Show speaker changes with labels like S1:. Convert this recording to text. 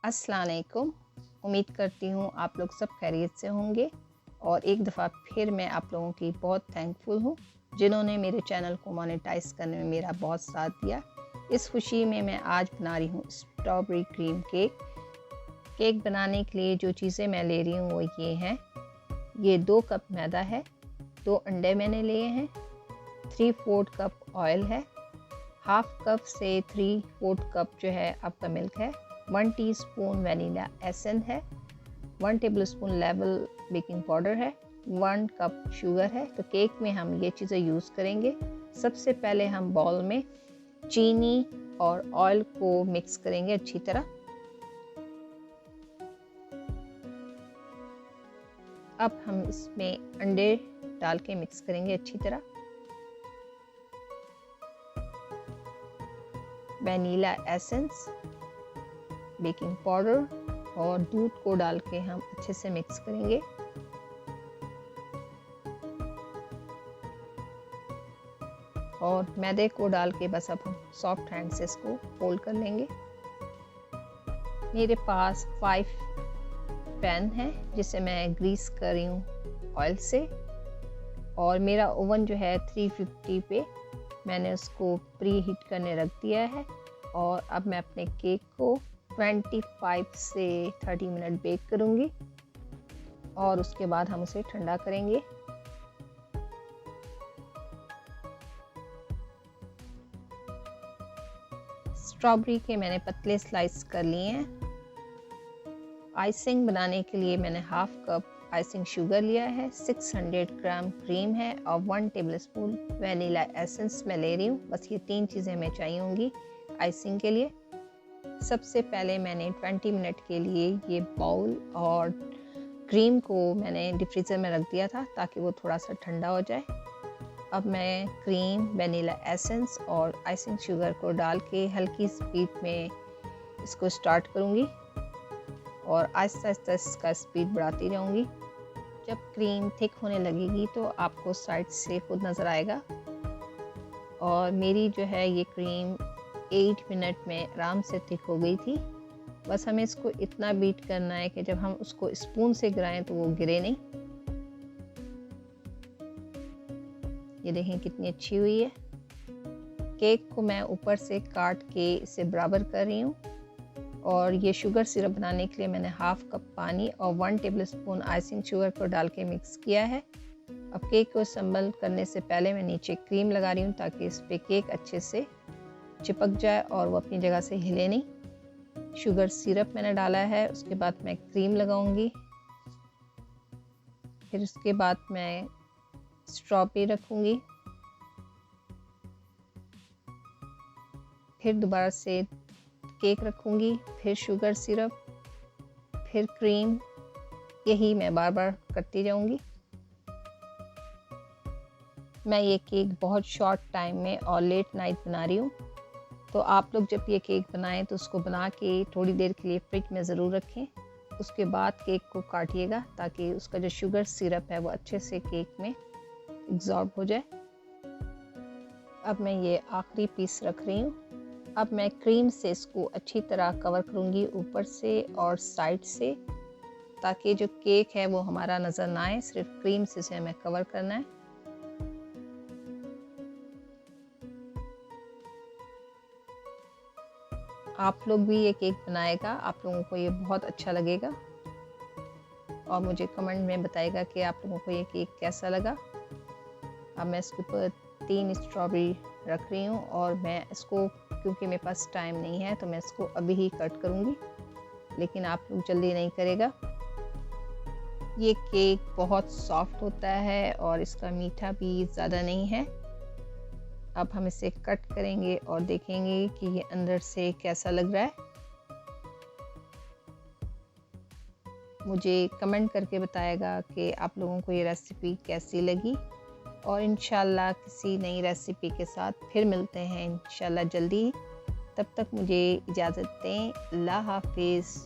S1: अस्सलाम वालेकुम। उम्मीद करती हूँ आप लोग सब खैरियत से होंगे और एक दफ़ा फिर मैं आप लोगों की बहुत थैंकफुल हूँ जिन्होंने मेरे चैनल को मोनेटाइज करने में मेरा बहुत साथ दिया। इस खुशी में मैं आज बना रही हूँ स्ट्रॉबेरी क्रीम केक। केक बनाने के लिए जो चीज़ें मैं ले रही हूँ वो ये हैं। ये 2 कप मैदा है, 2 अंडे मैंने लिए हैं, 3/4 कप ऑयल है, हाफ कप से 3/4 कप जो है आपका मिल्क है, 1 टीस्पून वनीला एसेंस है, 1 टेबलस्पून लेवल बेकिंग पाउडर है, 1 कप शुगर है। तो केक में हम ये चीज़ें यूज़ करेंगे। सबसे पहले हम बाउल में चीनी और ऑयल को मिक्स करेंगे अच्छी तरह। अब हम इसमें अंडे डाल के मिक्स करेंगे अच्छी तरह। वनीला एसेंस, बेकिंग पाउडर और दूध को डाल के हम अच्छे से मिक्स करेंगे। और मैदे को डाल के बस अब हम सॉफ्ट हैंड से इसको फोल्ड कर लेंगे। मेरे पास 5 पैन है जिसे मैं ग्रीस कर रही हूँ ऑयल से, और मेरा ओवन जो है 350 पे मैंने उसको प्री हीट करने रख दिया है। और अब मैं अपने केक को 25 से 30 मिनट बेक करूँगी और उसके बाद हम उसे ठंडा करेंगे। स्ट्रॉबेरी के मैंने पतले स्लाइस कर लिए हैं। आइसिंग बनाने के लिए मैंने हाफ कप आइसिंग शुगर लिया है, 600 ग्राम क्रीम है और 1 टेबलस्पून वनीला एसेंस मैं ले रही हूँ। बस ये 3 चीज़ें मैं चाहिए होंगी आइसिंग के लिए। सबसे पहले मैंने 20 मिनट के लिए ये बाउल और क्रीम को मैंने डिप फ्रीज़र में रख दिया था ताकि वो थोड़ा सा ठंडा हो जाए। अब मैं क्रीम, वनीला एसेंस और आइसिंग शुगर को डाल के हल्की स्पीड में इसको स्टार्ट करूँगी और आहिस्ता आहिस्ता इसका स्पीड बढ़ाती जाऊँगी। जब क्रीम थिक होने लगेगी तो आपको साइड से खुद नज़र आएगा। और मेरी जो है ये क्रीम 8 मिनट में आराम से थिक हो गई थी। बस हमें इसको इतना बीट करना है कि जब हम उसको स्पून से गिराएं तो वो गिरे नहीं। ये देखें कितनी अच्छी हुई है। केक को मैं ऊपर से काट के इसे बराबर कर रही हूँ। और ये शुगर सिरप बनाने के लिए मैंने हाफ कप पानी और 1 टेबलस्पून आइसिंग शुगर को डाल के मिक्स किया है। अब केक को असम्बल करने से पहले मैं नीचे क्रीम लगा रही हूँ ताकि इस पे केक अच्छे से चिपक जाए और वो अपनी जगह से हिले नहीं। शुगर सिरप मैंने डाला है, उसके बाद मैं क्रीम लगाऊंगी। फिर उसके बाद मैं स्ट्रॉबेरी रखूँगी। फिर दोबारा से केक रखूँगी, फिर शुगर सिरप, फिर क्रीम। यही मैं बार बार करती जाऊँगी। मैं ये केक बहुत शॉर्ट टाइम में और लेट नाइट बना रही हूँ। तो आप लोग जब ये केक बनाएं तो उसको बना के थोड़ी देर के लिए फ्रिज में ज़रूर रखें। उसके बाद केक को काटिएगा ताकि उसका जो शुगर सिरप है वो अच्छे से केक में एब्जॉर्ब हो जाए। अब मैं ये आखिरी पीस रख रही हूँ। अब मैं क्रीम से इसको अच्छी तरह कवर करूँगी ऊपर से और साइड से, ताकि जो केक है वो हमारा नज़र ना आए, सिर्फ क्रीम से इसे हमें कवर करना है। आप लोग भी ये केक बनाएगा, आप लोगों को ये बहुत अच्छा लगेगा और मुझे कमेंट में बताएगा कि आप लोगों को ये केक कैसा लगा। अब मैं इसके ऊपर 3 स्ट्रॉबेरी रख रही हूँ और मैं इसको, क्योंकि मेरे पास टाइम नहीं है तो मैं इसको अभी ही कट करूँगी, लेकिन आप लोग जल्दी नहीं करेगा। ये केक बहुत सॉफ्ट होता है और इसका मीठा भी ज़्यादा नहीं है। अब हम इसे कट करेंगे और देखेंगे कि ये अंदर से कैसा लग रहा है। मुझे कमेंट करके बताएगा कि आप लोगों को ये रेसिपी कैसी लगी। और इंशाल्लाह किसी नई रेसिपी के साथ फिर मिलते हैं इंशाल्लाह जल्दी। तब तक मुझे इजाज़त दें। अल्लाह हाफिज़।